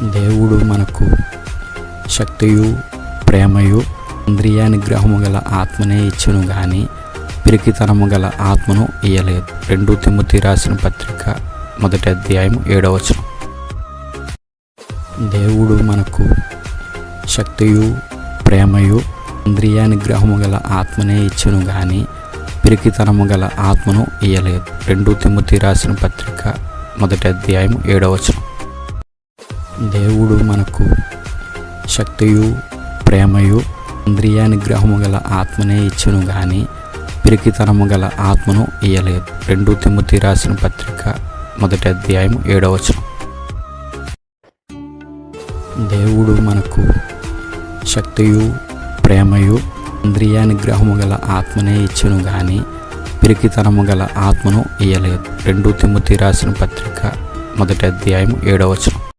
దేవుడు మనకు శక్తియు ప్రేమయు ఇంద్రియ నిగ్రహము గల ఆత్మనే ఇచ్చును గాని పిరికితనము గల ఆత్మను ఇయ్యలేదు. 2 తిమోతి రాసిన పత్రిక 1వ అధ్యాయం 7వ వచనం. దేవుడు మనకు శక్తియు ప్రేమయు ఇంద్రియ నిగ్రహము గల ఆత్మనే ఇచ్చును గాని పిరికితనము గల ఆత్మను ఇయ్యలేదు. 2 తిమోతి రాసిన పత్రిక 1వ అధ్యాయం 7వ వచనం. దేవుడు మనకు శక్తియు ప్రేమయు ఇంద్రియ నిగ్రహము గల ఆత్మనే ఇచ్చును గాని పిరికితనము గల ఆత్మను ఇయ్యలేదు. 2 తిమోతి రాసిన పత్రిక 1వ అధ్యాయం 7వ వచనం. దేవుడు మనకు శక్తియు ప్రేమయు ఇంద్రియ నిగ్రహము గల ఆత్మనే ఇచ్చును గాని పిరికితనము గల ఆత్మను ఇయ్యలేదు. 2 తిమోతి రాసిన పత్రిక 1వ అధ్యాయం 7వ వచనం.